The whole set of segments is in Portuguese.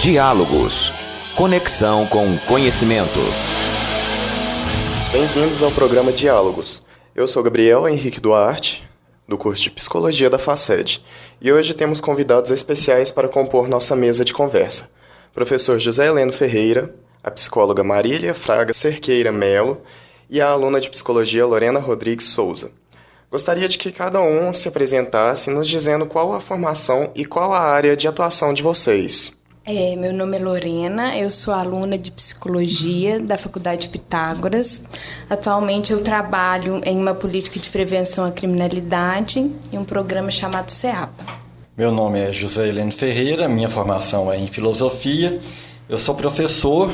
Diálogos. Conexão com conhecimento. Bem-vindos ao programa Diálogos. Eu sou Gabriel Henrique Duarte, do curso de Psicologia da FACED, e hoje temos convidados especiais para compor nossa mesa de conversa. Professor José Heleno Ferreira, a psicóloga Marília Fraga Cerqueira Melo e a aluna de Psicologia Lorena Rodrigues Souza. Gostaria de que cada um se apresentasse nos dizendo qual a formação e qual a área de atuação de vocês. Meu nome é Lorena, eu sou aluna de Psicologia da Faculdade Pitágoras. Atualmente eu trabalho em uma política de prevenção à criminalidade e um programa chamado CEAPA. Meu nome é José Heleno Ferreira, minha formação é em Filosofia. Eu sou professor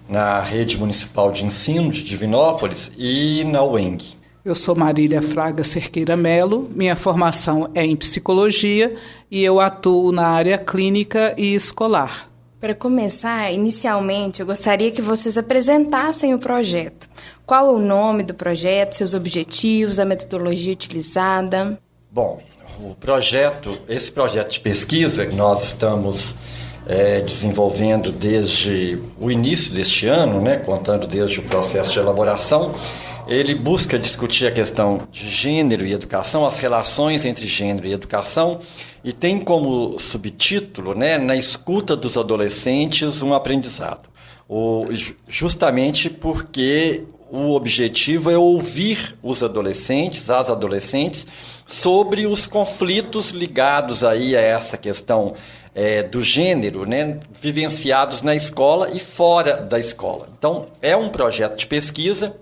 na Rede Municipal de Ensino de Divinópolis e na UENG. Eu sou Marília Fraga Cerqueira Melo, minha formação é em Psicologia e eu atuo na área clínica e escolar. Para começar, inicialmente eu gostaria que vocês apresentassem o projeto. Qual é o nome do projeto, seus objetivos, a metodologia utilizada? Bom, esse projeto de pesquisa que nós estamos desenvolvendo desde o início deste ano, contando desde o processo de elaboração, ele busca discutir a questão de gênero e educação, as relações entre gênero e educação, e tem como subtítulo, na escuta dos adolescentes, um aprendizado. Justamente porque o objetivo é ouvir os adolescentes, as adolescentes, sobre os conflitos ligados aí a essa questão do gênero, vivenciados na escola e fora da escola. Então, é um projeto de pesquisa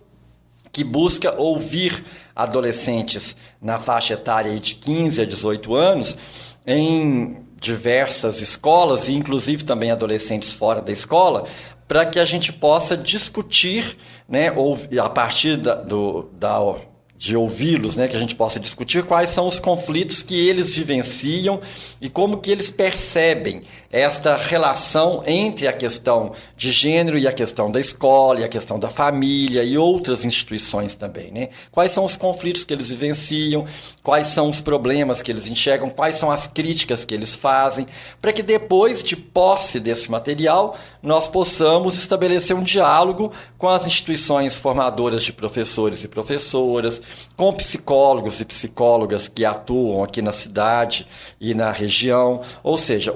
que busca ouvir adolescentes na faixa etária de 15 a 18 anos em diversas escolas, e inclusive também adolescentes fora da escola, para que a gente possa discutir, a partir de ouvi-los, que a gente possa discutir quais são os conflitos que eles vivenciam e como que eles percebem esta relação entre a questão de gênero e a questão da escola, e a questão da família e outras instituições também, Quais são os conflitos que eles vivenciam, quais são os problemas que eles enxergam, quais são as críticas que eles fazem, para que depois de posse desse material, nós possamos estabelecer um diálogo com as instituições formadoras de professores e professoras, com psicólogos e psicólogas que atuam aqui na cidade e na região, ou seja,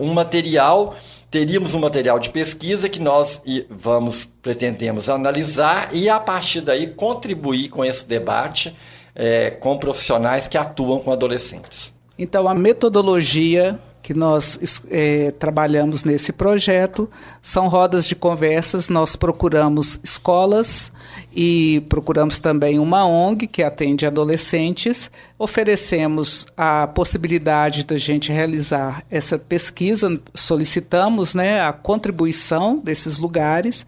teríamos um material de pesquisa que nós pretendemos analisar e, a partir daí, contribuir com esse debate com profissionais que atuam com adolescentes. Então, a metodologia que nós trabalhamos nesse projeto são rodas de conversas. Nós procuramos escolas e procuramos também uma ONG que atende adolescentes. Oferecemos a possibilidade da gente realizar essa pesquisa, solicitamos a contribuição desses lugares.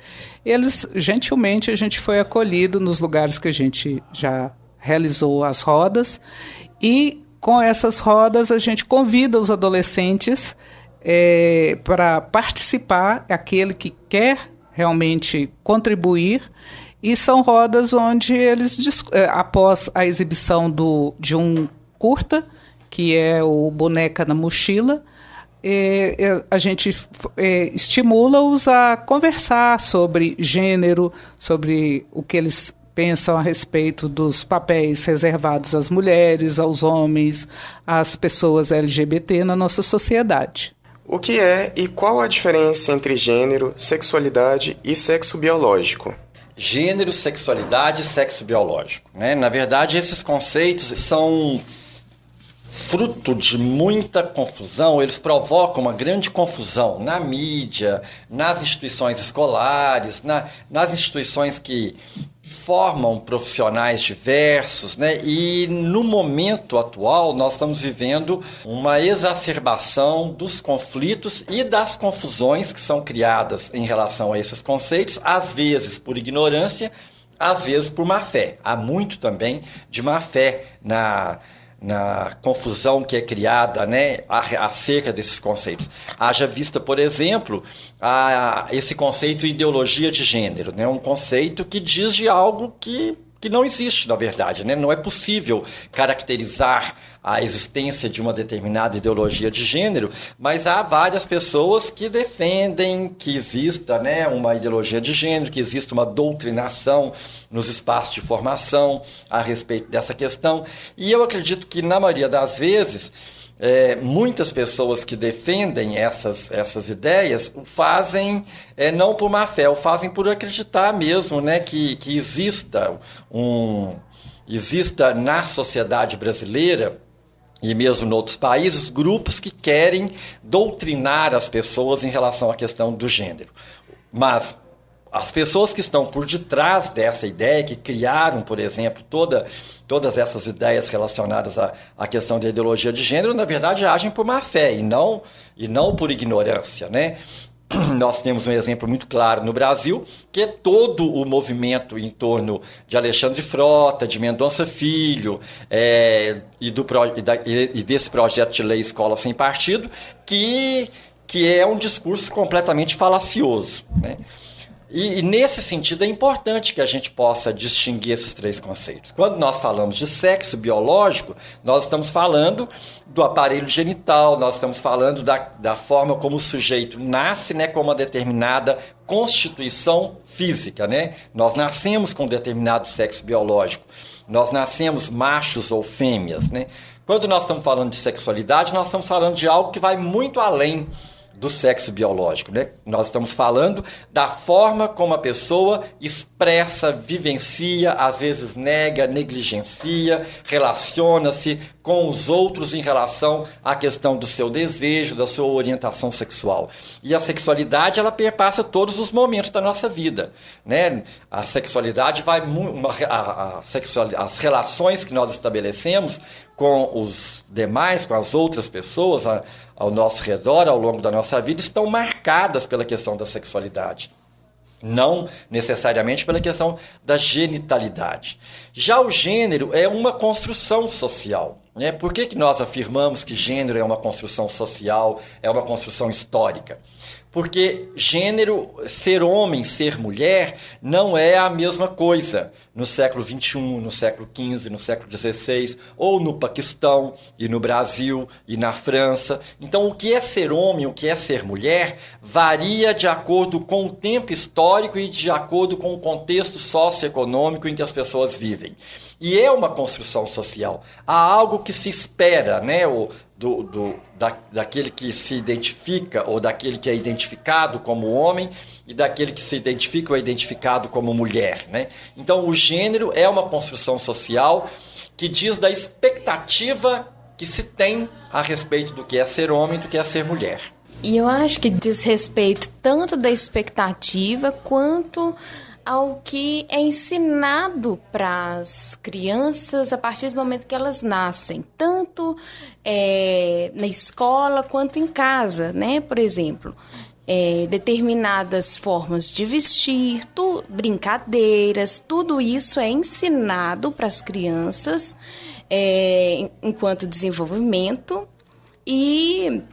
Gentilmente, a gente foi acolhido nos lugares que a gente já realizou as rodas, e com essas rodas, a gente convida os adolescentes para participar, aquele que quer realmente contribuir, e são rodas onde eles, após a exibição de um curta, que é o Boneca na Mochila, a gente estimula-os a conversar sobre gênero, sobre o que eles pensam a respeito dos papéis reservados às mulheres, aos homens, às pessoas LGBT na nossa sociedade. O que é e qual a diferença entre gênero, sexualidade e sexo biológico? Gênero, sexualidade e sexo biológico. Na verdade, esses conceitos são fruto de muita confusão, eles provocam uma grande confusão na mídia, nas instituições escolares, nas instituições que formam profissionais diversos, e no momento atual nós estamos vivendo uma exacerbação dos conflitos e das confusões que são criadas em relação a esses conceitos, às vezes por ignorância, às vezes por má fé. Há muito também de má fé na confusão que é criada acerca desses conceitos. Haja vista, por exemplo, esse conceito ideologia de gênero, um conceito que diz de algo que que não existe, na verdade, né? Não é possível caracterizar a existência de uma determinada ideologia de gênero, mas há várias pessoas que defendem que exista, né, uma ideologia de gênero, que exista uma doutrinação nos espaços de formação a respeito dessa questão. E eu acredito que, na maioria das vezes, muitas pessoas que defendem essas ideias o fazem não por má fé, o fazem por acreditar mesmo, né, que exista na sociedade brasileira e mesmo em outros países, grupos que querem doutrinar as pessoas em relação à questão do gênero. Mas as pessoas que estão por detrás dessa ideia, que criaram, por exemplo, todas essas ideias relacionadas à questão da ideologia de gênero, na verdade, agem por má fé e não por ignorância, né? Nós temos um exemplo muito claro no Brasil, que é todo o movimento em torno de Alexandre Frota, de Mendonça Filho, e desse projeto de lei Escola Sem Partido, que é um discurso completamente falacioso, né? E nesse sentido é importante que a gente possa distinguir esses três conceitos. Quando nós falamos de sexo biológico, nós estamos falando do aparelho genital, nós estamos falando da forma como o sujeito nasce, né, com uma determinada constituição física, né? Nós nascemos com um determinado sexo biológico, nós nascemos machos ou fêmeas, né? Quando nós estamos falando de sexualidade, nós estamos falando de algo que vai muito além do sexo biológico, né? Nós estamos falando da forma como a pessoa expressa, vivencia, às vezes nega, negligencia, relaciona-se com os outros em relação à questão do seu desejo, da sua orientação sexual. E a sexualidade, ela perpassa todos os momentos da nossa vida, né? A sexualidade vai as relações que nós estabelecemos com os demais, com as outras pessoas ao nosso redor, ao longo da nossa vida, estão marcadas pela questão da sexualidade. Não necessariamente pela questão da genitalidade. Já o gênero é uma construção social, né? Por que nós afirmamos que gênero é uma construção social, é uma construção histórica? Porque gênero, ser homem, ser mulher, não é a mesma coisa no século XXI, no século XV, no século XVI, ou no Paquistão, e no Brasil, e na França. Então, o que é ser homem, o que é ser mulher, varia de acordo com o tempo histórico e de acordo com o contexto socioeconômico em que as pessoas vivem. E é uma construção social. Há algo que se espera, né? Daquele que se identifica ou daquele que é identificado como homem e daquele que se identifica ou é identificado como mulher, né? Então, o gênero é uma construção social que diz da expectativa que se tem a respeito do que é ser homem e do que é ser mulher. E eu acho que diz respeito tanto da expectativa quanto ao que é ensinado para as crianças a partir do momento que elas nascem, tanto na escola quanto em casa, né? Por exemplo, determinadas formas de vestir, brincadeiras, tudo isso é ensinado para as crianças enquanto desenvolvimento e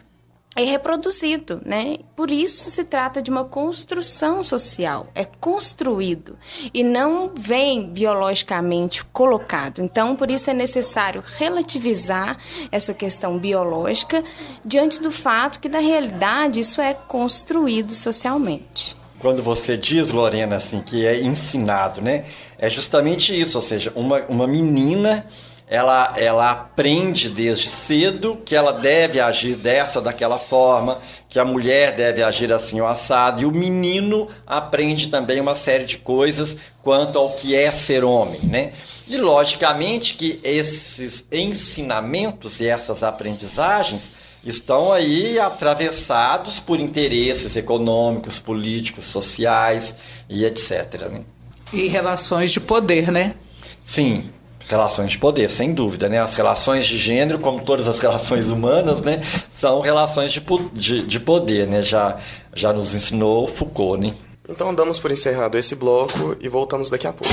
é reproduzido, né? Por isso se trata de uma construção social, é construído e não vem biologicamente colocado. Então, por isso é necessário relativizar essa questão biológica diante do fato que, na realidade, isso é construído socialmente. Quando você diz, Lorena, assim, que é ensinado, né? É justamente isso, ou seja, uma menina... Ela aprende desde cedo que ela deve agir dessa ou daquela forma, que a mulher deve agir assim ou assado, e o menino aprende também uma série de coisas quanto ao que é ser homem, né? E, logicamente, que esses ensinamentos e essas aprendizagens estão aí atravessados por interesses econômicos, políticos, sociais e etc., né? E relações de poder, né? Sim. Relações de poder, sem dúvida, né? As relações de gênero, como todas as relações humanas, né, são relações de poder, né? Já nos ensinou Foucault, né? Então damos por encerrado esse bloco e voltamos daqui a pouco.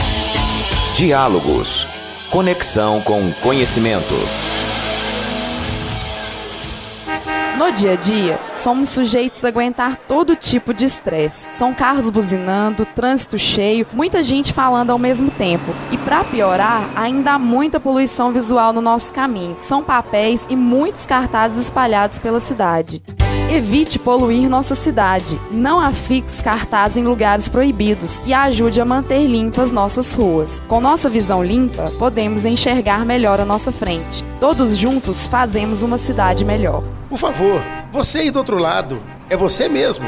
Diálogos. Conexão com conhecimento. No dia a dia, somos sujeitos a aguentar todo tipo de estresse. São carros buzinando, trânsito cheio, muita gente falando ao mesmo tempo. E para piorar, ainda há muita poluição visual no nosso caminho. São papéis e muitos cartazes espalhados pela cidade. Evite poluir nossa cidade. Não afixe cartaz em lugares proibidos e ajude a manter limpas nossas ruas. Com nossa visão limpa, podemos enxergar melhor a nossa frente. Todos juntos fazemos uma cidade melhor. Por favor, você aí do outro lado, é você mesmo.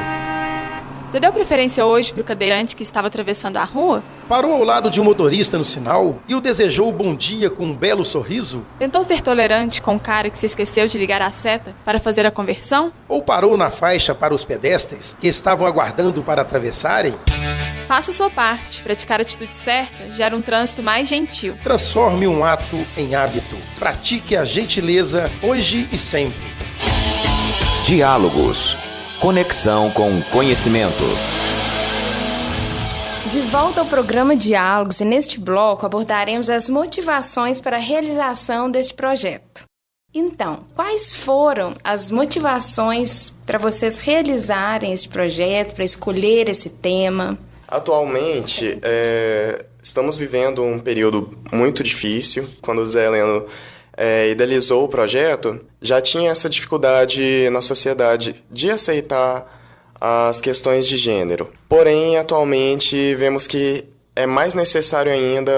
Já deu preferência hoje para o cadeirante que estava atravessando a rua? Parou ao lado de um motorista no sinal e o desejou bom dia com um belo sorriso? Tentou ser tolerante com o cara que se esqueceu de ligar a seta para fazer a conversão? Ou parou na faixa para os pedestres que estavam aguardando para atravessarem? Faça sua parte. Praticar a atitude certa gera um trânsito mais gentil. Transforme um ato em hábito. Pratique a gentileza hoje e sempre. Diálogos. Conexão com conhecimento. De volta ao programa Diálogos, e neste bloco abordaremos as motivações para a realização deste projeto. Então, quais foram as motivações para vocês realizarem este projeto, para escolher esse tema? Atualmente, estamos vivendo um período muito difícil. Quando o Zé Heleno idealizou o projeto, já tinha essa dificuldade na sociedade de aceitar as questões de gênero. Porém, atualmente, vemos que é mais necessário ainda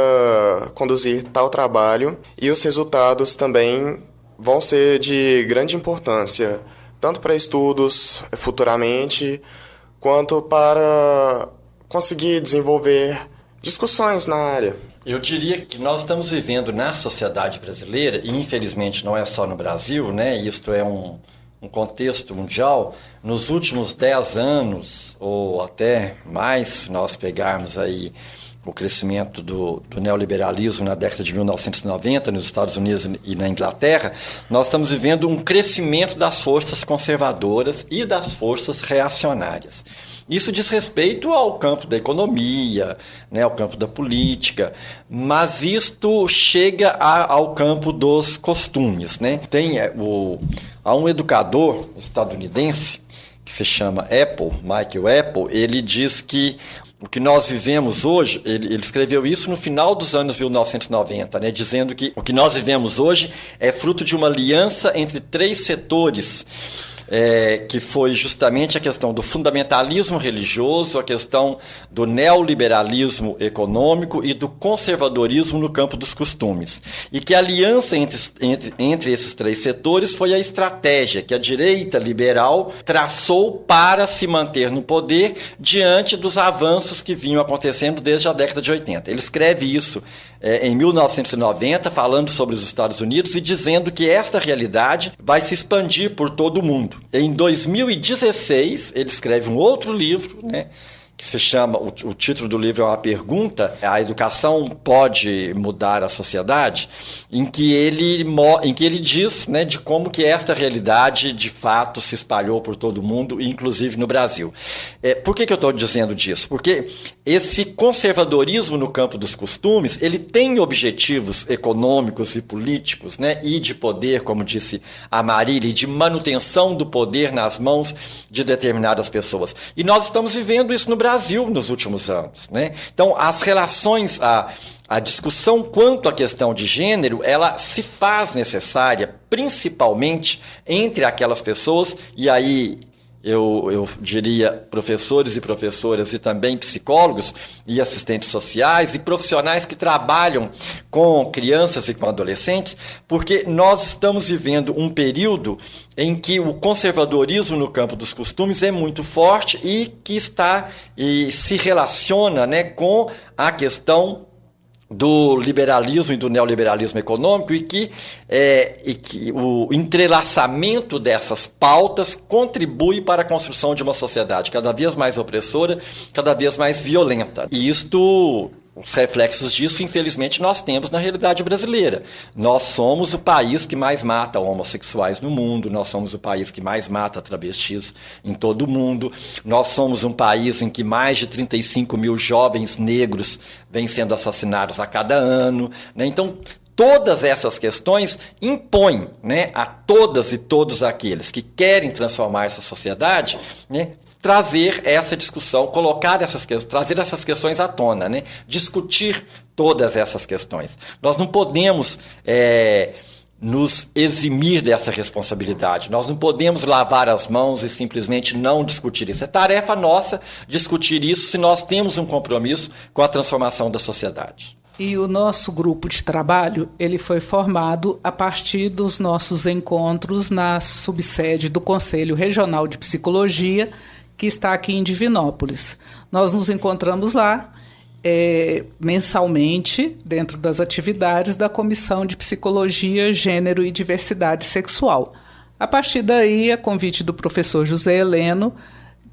conduzir tal trabalho e os resultados também vão ser de grande importância, tanto para estudos futuramente, quanto para conseguir desenvolver discussões na área. Eu diria que nós estamos vivendo na sociedade brasileira, e infelizmente não é só no Brasil, né? Isto é um contexto mundial. Nos últimos 10 anos, ou até mais, se nós pegarmos aí o crescimento do neoliberalismo na década de 1990 nos Estados Unidos e na Inglaterra, nós estamos vivendo um crescimento das forças conservadoras e das forças reacionárias. Isso diz respeito ao campo da economia, né, ao campo da política, mas isto chega ao campo dos costumes, né? Há um educador estadunidense que se chama Michael Apple, ele diz que o que nós vivemos hoje, ele escreveu isso no final dos anos 1990, né, dizendo que o que nós vivemos hoje é fruto de uma aliança entre 3 setores, que foi justamente a questão do fundamentalismo religioso, a questão do neoliberalismo econômico e do conservadorismo no campo dos costumes. E que a aliança entre esses 3 setores foi a estratégia que a direita liberal traçou para se manter no poder diante dos avanços que vinham acontecendo desde a década de 80. Ele escreve isso em 1990, falando sobre os Estados Unidos e dizendo que esta realidade vai se expandir por todo o mundo. Em 2016, ele escreve um outro livro, né, que se chama, o título do livro é uma pergunta, a educação pode mudar a sociedade, em que ele diz, né, de como que esta realidade de fato se espalhou por todo o mundo, inclusive no Brasil. Por que eu estou dizendo disso? Porque esse conservadorismo no campo dos costumes, ele tem objetivos econômicos e políticos, né, e de poder, como disse a Marília, de manutenção do poder nas mãos de determinadas pessoas. E nós estamos vivendo isso no Brasil nos últimos anos, né? Então, as relações, a discussão quanto à questão de gênero, ela se faz necessária, principalmente entre aquelas pessoas, e aí eu diria professores e professoras e também psicólogos e assistentes sociais e profissionais que trabalham com crianças e com adolescentes, porque nós estamos vivendo um período em que o conservadorismo no campo dos costumes é muito forte e que se relaciona, né, com a questão do liberalismo e do neoliberalismo econômico e que o entrelaçamento dessas pautas contribui para a construção de uma sociedade cada vez mais opressora, cada vez mais violenta. E os reflexos disso, infelizmente, nós temos na realidade brasileira. Nós somos o país que mais mata homossexuais no mundo, nós somos o país que mais mata travestis em todo o mundo, nós somos um país em que mais de 35 mil jovens negros vêm sendo assassinados a cada ano, né? Então, todas essas questões impõem, né, a todas e todos aqueles que querem transformar essa sociedade, né, trazer essa discussão, trazer essas questões à tona, né, discutir todas essas questões. Nós não podemos nos eximir dessa responsabilidade. Nós não podemos lavar as mãos e simplesmente não discutir isso. É tarefa nossa discutir isso se nós temos um compromisso com a transformação da sociedade. E o nosso grupo de trabalho, ele foi formado a partir dos nossos encontros na subsede do Conselho Regional de Psicologia, que está aqui em Divinópolis. Nós nos encontramos lá mensalmente, dentro das atividades da Comissão de Psicologia, Gênero e Diversidade Sexual. A partir daí, a convite do professor José Heleno,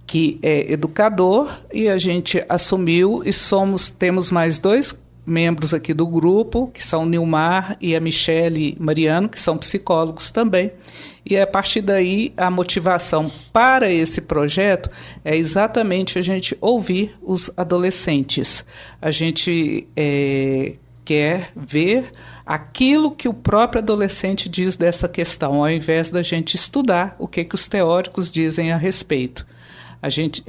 que é educador, e a gente assumiu e temos mais 2 membros aqui do grupo, que são o Nilmar e a Michele Mariano, que são psicólogos também. E a partir daí, a motivação para esse projeto é exatamente a gente ouvir os adolescentes. A gente quer ver aquilo que o próprio adolescente diz dessa questão, ao invés da gente estudar o que os teóricos dizem a respeito. A gente,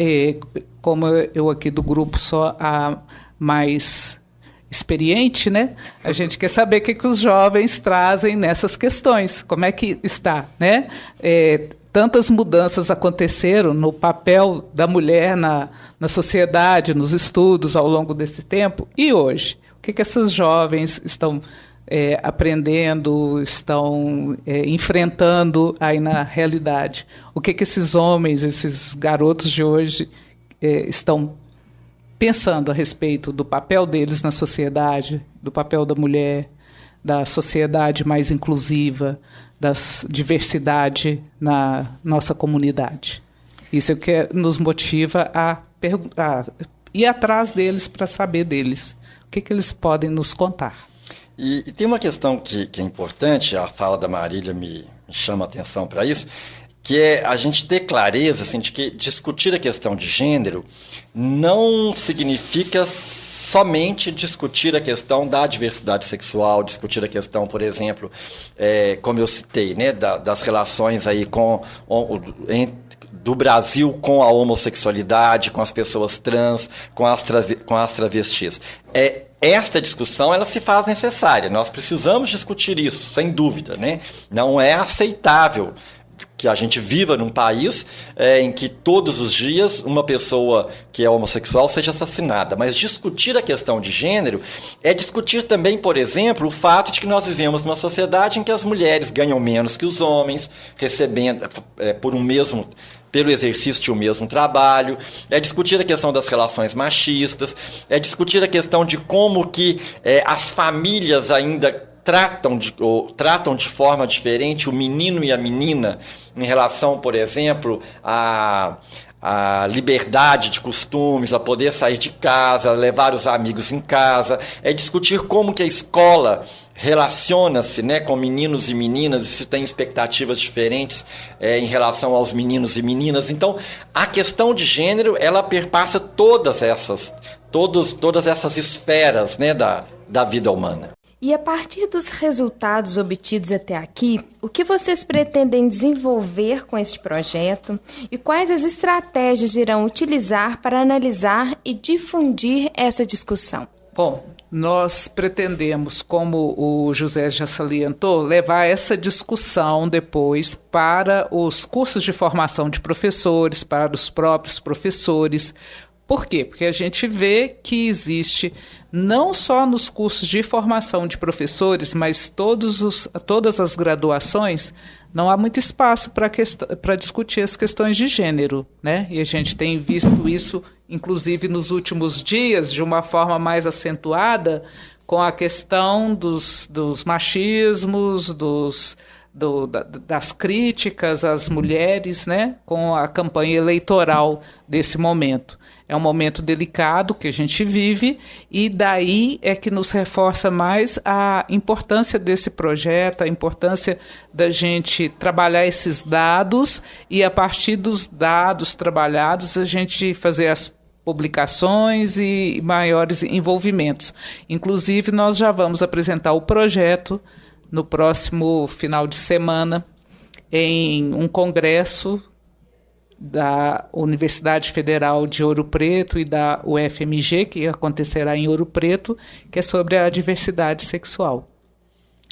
como eu aqui do grupo sou a mais experiente, né? A gente quer saber o que os jovens trazem nessas questões, como é que está, né? Tantas mudanças aconteceram no papel da mulher na sociedade, nos estudos ao longo desse tempo, e hoje? O que essas jovens estão aprendendo, estão enfrentando aí na realidade? O que esses homens, esses garotos de hoje estão pensando a respeito do papel deles na sociedade, do papel da mulher, da sociedade mais inclusiva, da diversidade na nossa comunidade. Isso é o que nos motiva a ir atrás deles para saber deles. O que eles podem nos contar? E tem uma questão que é importante, a fala da Marília me chama a atenção para isso, que é a gente ter clareza assim, de que discutir a questão de gênero não significa somente discutir a questão da diversidade sexual, discutir a questão, por exemplo, como eu citei, né, das relações aí do Brasil com a homossexualidade, com as pessoas trans, com as travestis. Esta discussão ela se faz necessária, nós precisamos discutir isso, sem dúvida, né? Não é aceitável que a gente viva num país em que todos os dias uma pessoa que é homossexual seja assassinada. Mas discutir a questão de gênero é discutir também, por exemplo, o fato de que nós vivemos numa sociedade em que as mulheres ganham menos que os homens, recebendo pelo exercício de um mesmo trabalho, é discutir a questão das relações machistas, é discutir a questão de como que as famílias ainda tratam de forma diferente o menino e a menina em relação, por exemplo, a liberdade de costumes, a poder sair de casa, a levar os amigos em casa, é discutir como que a escola relaciona-se, né, com meninos e meninas e se tem expectativas diferentes em relação aos meninos e meninas. Então, a questão de gênero, ela perpassa todas essas esferas, né, da vida humana. E a partir dos resultados obtidos até aqui, o que vocês pretendem desenvolver com este projeto e quais as estratégias irão utilizar para analisar e difundir essa discussão? Bom, nós pretendemos, como o José já salientou, levar essa discussão depois para os cursos de formação de professores, para os próprios professores. Por quê? Porque a gente vê que existe, não só nos cursos de formação de professores, mas todas as graduações, não há muito espaço para discutir as questões de gênero, né? E a gente tem visto isso, inclusive nos últimos dias, de uma forma mais acentuada, com a questão dos machismos, das críticas às mulheres, né, com a campanha eleitoral desse momento. É um momento delicado que a gente vive e daí é que nos reforça mais a importância desse projeto, a importância da gente trabalhar esses dados e a partir dos dados trabalhados a gente fazer as publicações e maiores envolvimentos. Inclusive, nós já vamos apresentar o projeto no próximo final de semana em um congresso da Universidade Federal de Ouro Preto e da UFMG, que acontecerá em Ouro Preto, que é sobre a diversidade sexual.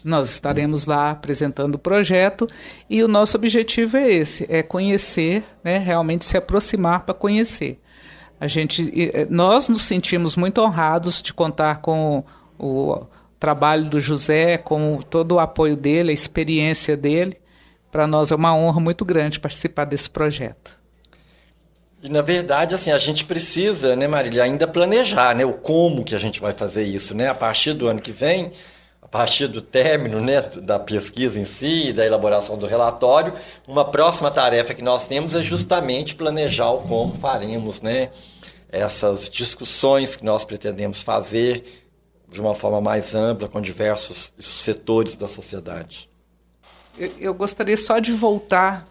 Nós estaremos lá apresentando o projeto e o nosso objetivo é esse, é conhecer, né, realmente se aproximar para conhecer. Nós nos sentimos muito honrados de contar com o trabalho do José, com todo o apoio dele, a experiência dele. Para nós é uma honra muito grande participar desse projeto. E, na verdade, assim, a gente precisa, né, Marília, ainda planejar, né, o como que a gente vai fazer isso, né, a partir do ano que vem, a partir do término, né, da pesquisa em si, da elaboração do relatório. Uma próxima tarefa que nós temos é justamente planejar o como faremos, né, essas discussões que nós pretendemos fazer de uma forma mais ampla com diversos setores da sociedade. Eu gostaria só de voltar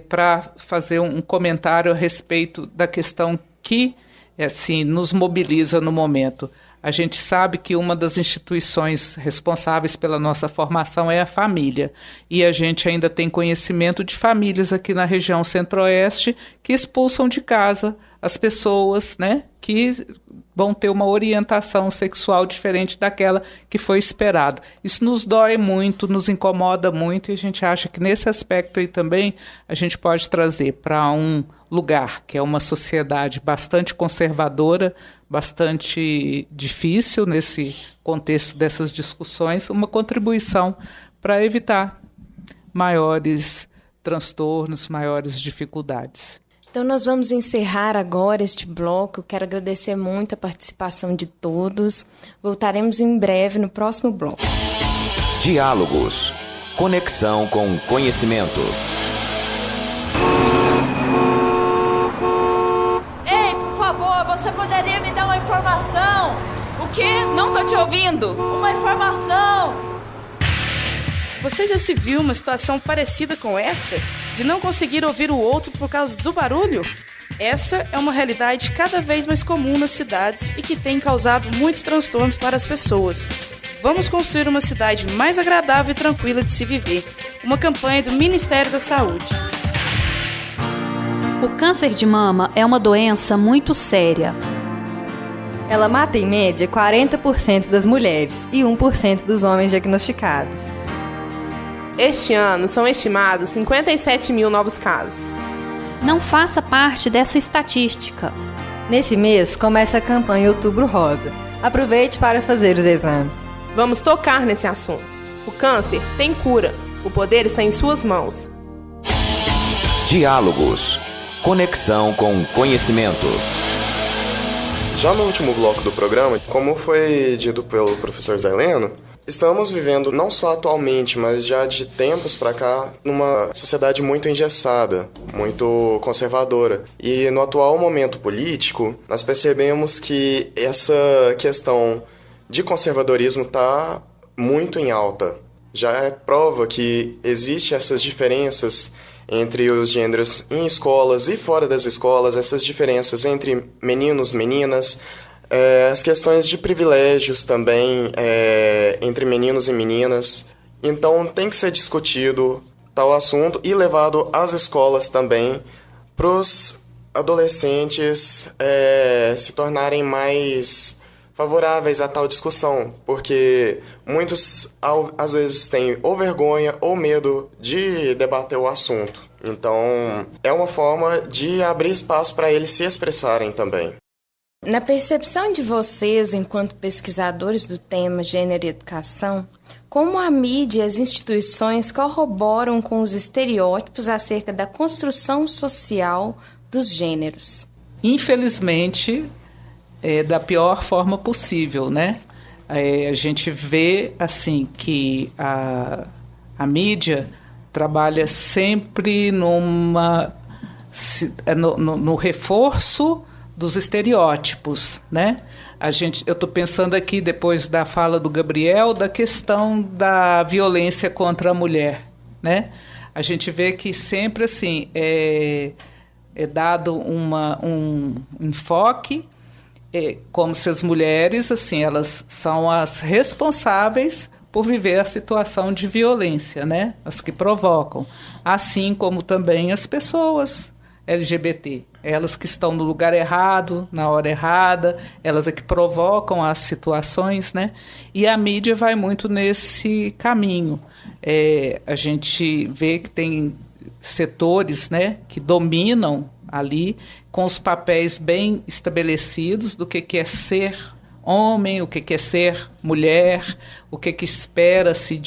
para fazer um comentário a respeito da questão que assim, nos mobiliza no momento. A gente sabe que uma das instituições responsáveis pela nossa formação é a família. E a gente ainda tem conhecimento de famílias aqui na região centro-oeste que expulsam de casa as pessoas, né, que vão ter uma orientação sexual diferente daquela que foi esperado. Isso nos dói muito, nos incomoda muito, e a gente acha que nesse aspecto aí também a gente pode trazer para um lugar que é uma sociedade bastante conservadora, bastante difícil nesse contexto dessas discussões, uma contribuição para evitar maiores transtornos, maiores dificuldades. Então, nós vamos encerrar agora este bloco. Eu quero agradecer muito a participação de todos. Voltaremos em breve no próximo bloco. Diálogos. Conexão com conhecimento. Ei, por favor, você poderia me dar uma informação? O quê? Não tô te ouvindo. Uma informação. Você já se viu uma situação parecida com esta? De não conseguir ouvir o outro por causa do barulho? Essa é uma realidade cada vez mais comum nas cidades e que tem causado muitos transtornos para as pessoas. Vamos construir uma cidade mais agradável e tranquila de se viver. Uma campanha do Ministério da Saúde. O câncer de mama é uma doença muito séria. Ela mata em média 40% das mulheres e 1% dos homens diagnosticados. Este ano são estimados 57 mil novos casos. Não faça parte dessa estatística. Nesse mês começa a campanha Outubro Rosa. Aproveite para fazer os exames. Vamos tocar nesse assunto. O câncer tem cura. O poder está em suas mãos. Diálogos. Conexão com conhecimento. Já no último bloco do programa, como foi dito pelo professor Zé Heleno, estamos vivendo, não só atualmente, mas já de tempos para cá, numa sociedade muito engessada, muito conservadora. E no atual momento político, nós percebemos que essa questão de conservadorismo está muito em alta. Já é prova que existem essas diferenças entre os gêneros em escolas e fora das escolas, essas diferenças entre meninos, meninas, as questões de privilégios também entre meninos e meninas. Então tem que ser discutido tal assunto e levado às escolas também para os adolescentes se tornarem mais favoráveis a tal discussão, porque muitos às vezes têm ou vergonha ou medo de debater o assunto. Então é uma forma de abrir espaço para eles se expressarem também. Na percepção de vocês, enquanto pesquisadores do tema gênero e educação, como a mídia e as instituições corroboram com os estereótipos acerca da construção social dos gêneros? Infelizmente, da pior forma possível, né? A gente vê assim que a mídia trabalha sempre no reforço dos estereótipos, né? Eu estou pensando aqui, depois da fala do Gabriel, da questão da violência contra a mulher, né? A gente vê que sempre assim, é dado um enfoque como se as mulheres, assim, elas são as responsáveis por viver a situação de violência, né? As que provocam, assim como também as pessoas LGBT, elas que estão no lugar errado, na hora errada, elas é que provocam as situações, né? E a mídia vai muito nesse caminho. A gente vê que tem setores, né, que dominam ali com os papéis bem estabelecidos do que é ser homem, o que é ser mulher, o que espera-se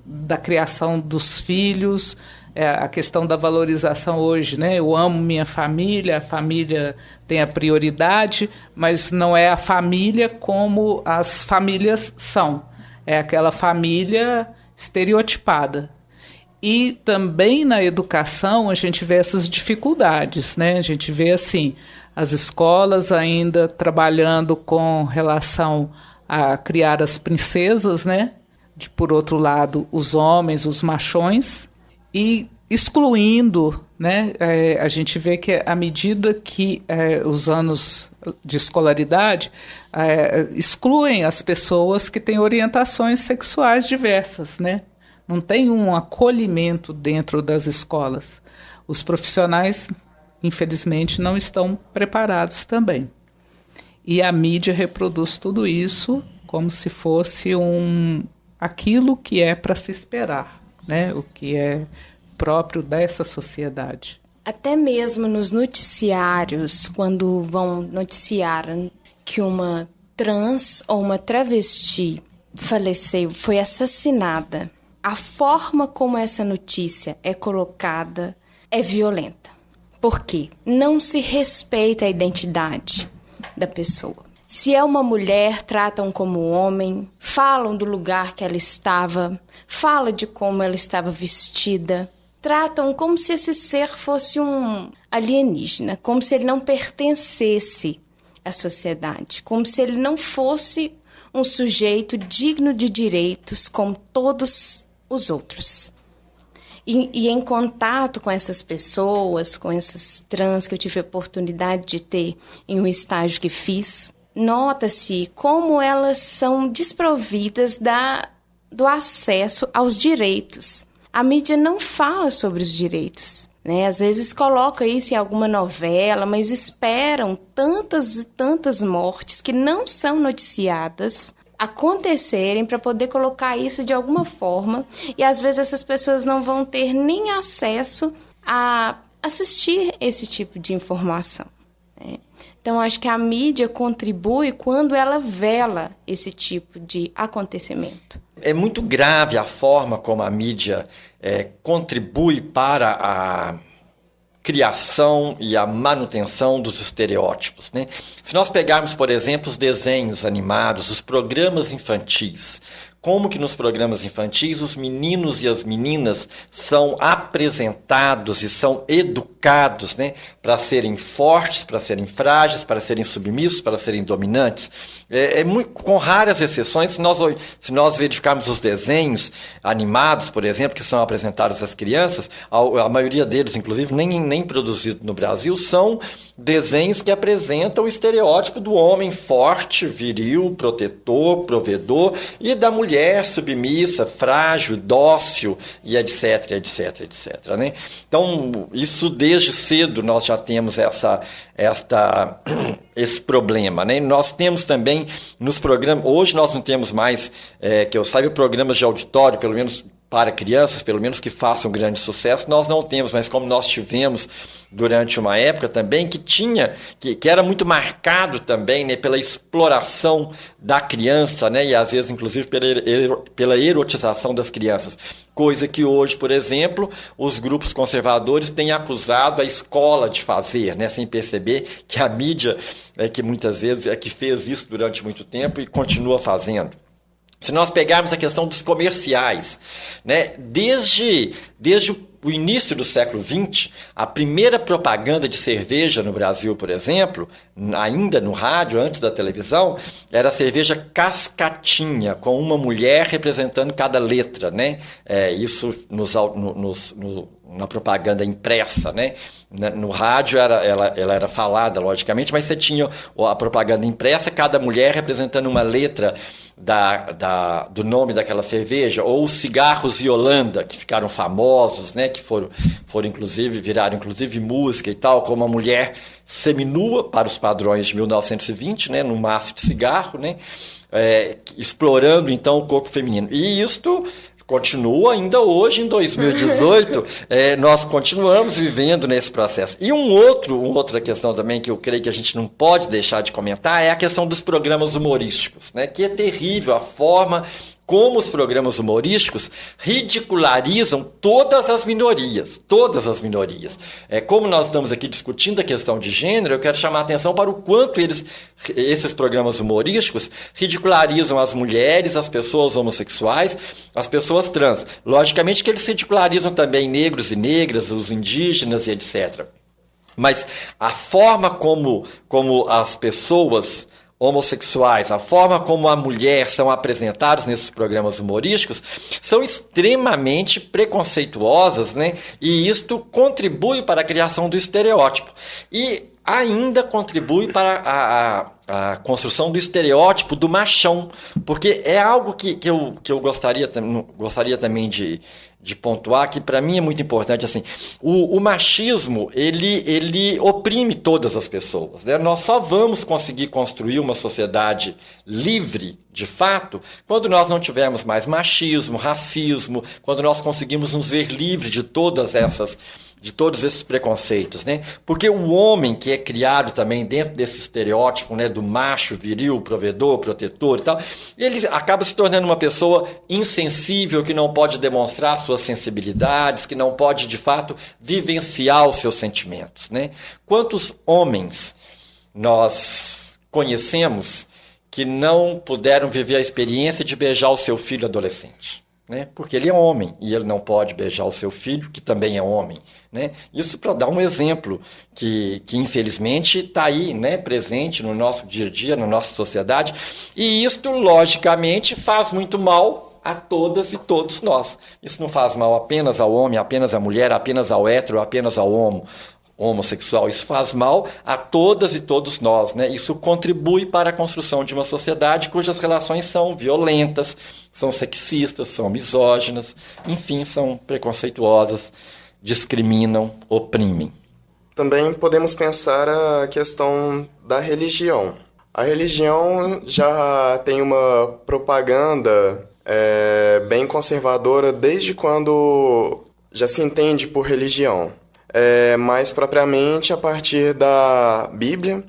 da criação dos filhos, a questão da valorização hoje, né? Eu amo minha família, a família tem a prioridade, mas não é a família como as famílias são. É aquela família estereotipada. E também na educação a gente vê essas dificuldades, né? A gente vê assim, as escolas ainda trabalhando com relação a criar as princesas, né? Por outro lado, os homens, os machões, e excluindo, né? A gente vê que à medida que os anos de escolaridade excluem as pessoas que têm orientações sexuais diversas, né? Não tem um acolhimento dentro das escolas. Os profissionais, infelizmente, não estão preparados também. E a mídia reproduz tudo isso como se fosse aquilo que é para se esperar, né? O que é próprio dessa sociedade. Até mesmo nos noticiários, quando vão noticiar que uma trans ou uma travesti faleceu, foi assassinada, a forma como essa notícia é colocada é violenta. Por quê? Não se respeita a identidade da pessoa. Se é uma mulher, tratam como homem, falam do lugar que ela estava, falam de como ela estava vestida, tratam como se esse ser fosse um alienígena, como se ele não pertencesse à sociedade, como se ele não fosse um sujeito digno de direitos como todos os outros. E em contato com essas pessoas, com essas trans que eu tive a oportunidade de ter em um estágio que fiz, nota-se como elas são desprovidas do acesso aos direitos. A mídia não fala sobre os direitos, né? Às vezes coloca isso em alguma novela, mas esperam tantas e tantas mortes que não são noticiadas acontecerem para poder colocar isso de alguma forma, e às vezes essas pessoas não vão ter nem acesso a assistir esse tipo de informação, né? Então, acho que a mídia contribui quando ela vela esse tipo de acontecimento. É muito grave a forma como a mídia contribui para a criação e a manutenção dos estereótipos, né? Se nós pegarmos, por exemplo, os desenhos animados, os programas infantis, como que nos programas infantis os meninos e as meninas são apresentados e são educados, né, para serem fortes, para serem frágeis, para serem submissos, para serem dominantes. Com raras exceções, se nós verificarmos os desenhos animados, por exemplo, que são apresentados às crianças, a maioria deles, inclusive, nem produzido no Brasil, são desenhos que apresentam o estereótipo do homem forte, viril, protetor, provedor, e da mulher submissa, frágil, dócil, e etc, etc, etc, né? Então, isso desde cedo nós já temos esse problema, né? Nós temos também nos programas, hoje nós não temos mais, que eu saiba, programas de auditório, pelo menos para crianças, pelo menos que façam grande sucesso, nós não temos, mas como nós tivemos durante uma época também, que era muito também, né, pela exploração da criança, né, e às vezes inclusive pela erotização das crianças, coisa que hoje, por exemplo, os grupos conservadores têm acusado a escola de fazer, né, sem perceber que a mídia que muitas vezes que fez isso durante muito tempo e continua fazendo. Se nós pegarmos a questão dos comerciais, né, desde o início do século XX, a primeira propaganda de cerveja no Brasil, por exemplo, ainda no rádio, antes da televisão, era a cerveja Cascatinha, com uma mulher representando cada letra, né? Isso na propaganda impressa, né? No rádio ela era falada, logicamente, mas você tinha a propaganda impressa, cada mulher representando uma letra do nome daquela cerveja, ou os cigarros Yolanda, que ficaram famosos, né? Que viraram inclusive música e tal, como a mulher seminua para os padrões de 1920, né? No maço de cigarro, né? Explorando então o corpo feminino. E isto continua ainda hoje, em 2018, nós continuamos vivendo nesse processo. E uma outra questão também que eu creio que a gente não pode deixar de comentar é a questão dos programas humorísticos, né? Que é terrível a forma como os programas humorísticos ridicularizam todas as minorias. Como nós estamos aqui discutindo a questão de gênero, eu quero chamar a atenção para o quanto esses programas humorísticos ridicularizam as mulheres, as pessoas homossexuais, as pessoas trans. Logicamente que eles ridicularizam também negros e negras, os indígenas e etc. Mas a forma como as pessoas homossexuais, a forma como a mulher são apresentados nesses programas humorísticos são extremamente preconceituosas, né? E isto contribui para a criação do estereótipo. E ainda contribui para a construção do estereótipo do machão, porque é algo que eu gostaria também de pontuar, que para mim é muito importante. Assim, o machismo ele oprime todas as pessoas, né? Nós só vamos conseguir construir uma sociedade livre, de fato, quando nós não tivermos mais machismo, racismo, quando nós conseguimos nos ver livres de todos esses preconceitos, né? Porque o homem que é criado também dentro desse estereótipo, né, do macho, viril, provedor, protetor e tal, ele acaba se tornando uma pessoa insensível, que não pode demonstrar suas sensibilidades, que não pode, de fato, vivenciar os seus sentimentos, né? Quantos homens nós conhecemos que não puderam viver a experiência de beijar o seu filho adolescente, né? Porque ele é homem e ele não pode beijar o seu filho, que também é homem, né? Isso para dar um exemplo que infelizmente está aí, né, presente no nosso dia a dia, na nossa sociedade, e isto logicamente faz muito mal a todas e todos nós. Isso não faz mal apenas ao homem, apenas à mulher, apenas ao hétero, apenas ao homossexual. Isso faz mal a todas e todos nós, né? Isso contribui para a construção de uma sociedade cujas relações são violentas, são sexistas, são misóginas, enfim, são preconceituosas, discriminam, oprimem. Também podemos pensar a questão da religião. A religião já tem uma propaganda bem conservadora desde quando já se entende por religião. Mais propriamente a partir da Bíblia,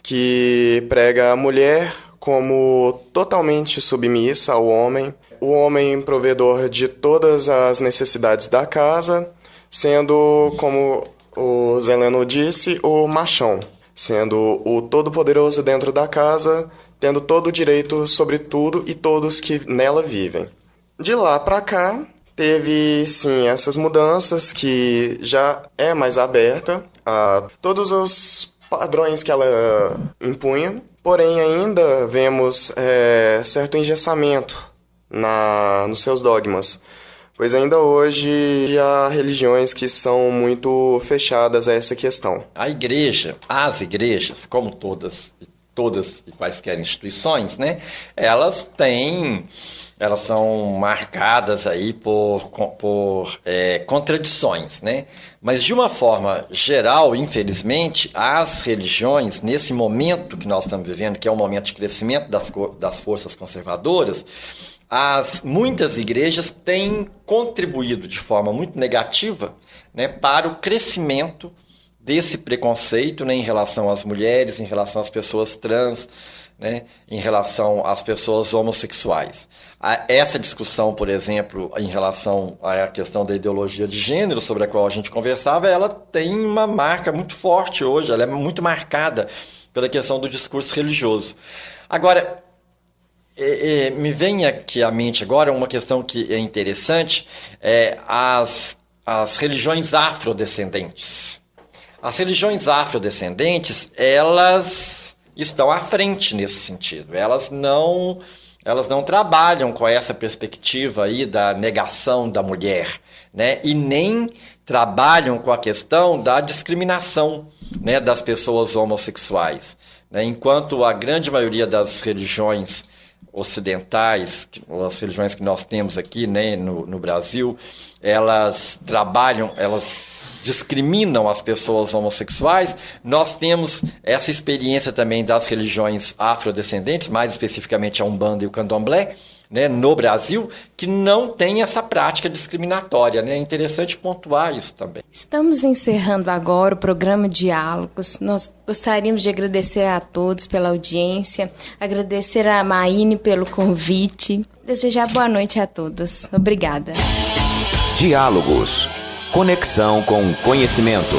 que prega a mulher como totalmente submissa ao homem, o homem provedor de todas as necessidades da casa, sendo, como o Zeleno disse, o machão, sendo o todo-poderoso dentro da casa, tendo todo o direito sobre tudo e todos que nela vivem. De lá para cá, teve, sim, essas mudanças que já é mais aberta a todos os padrões que ela impunha, porém ainda vemos certo engessamento nos seus dogmas, pois ainda hoje há religiões que são muito fechadas a essa questão. As igrejas, como todas e quaisquer instituições, né, elas são marcadas aí por contradições, né? Mas de uma forma geral, infelizmente, as religiões, nesse momento que nós estamos vivendo, que é um momento de crescimento das forças conservadoras, muitas igrejas têm contribuído de forma muito negativa, né, para o crescimento desse preconceito, né, em relação às mulheres, em relação às pessoas trans, né, em relação às pessoas homossexuais. Essa discussão, por exemplo, em relação à questão da ideologia de gênero, sobre a qual a gente conversava, ela tem uma marca muito forte hoje, ela é muito marcada pela questão do discurso religioso. Agora, me vem aqui à mente agora uma questão que é interessante, as religiões afrodescendentes. As religiões afrodescendentes, elas estão à frente nesse sentido. Elas não elas não trabalham com essa perspectiva aí da negação da mulher, né? E nem trabalham com a questão da discriminação, né, das pessoas homossexuais, né? Enquanto a grande maioria das religiões ocidentais, as religiões que nós temos aqui, né, no Brasil, elas trabalham, elas discriminam as pessoas homossexuais. Nós temos essa experiência também das religiões afrodescendentes, mais especificamente a Umbanda e o Candomblé, né, no Brasil, que não tem essa prática discriminatória, né? É interessante pontuar isso também. Estamos encerrando agora o programa Diálogos. Nós gostaríamos de agradecer a todos pela audiência, agradecer a Maíne pelo convite, desejar boa noite a todos. Obrigada. Diálogos. Conexão com conhecimento.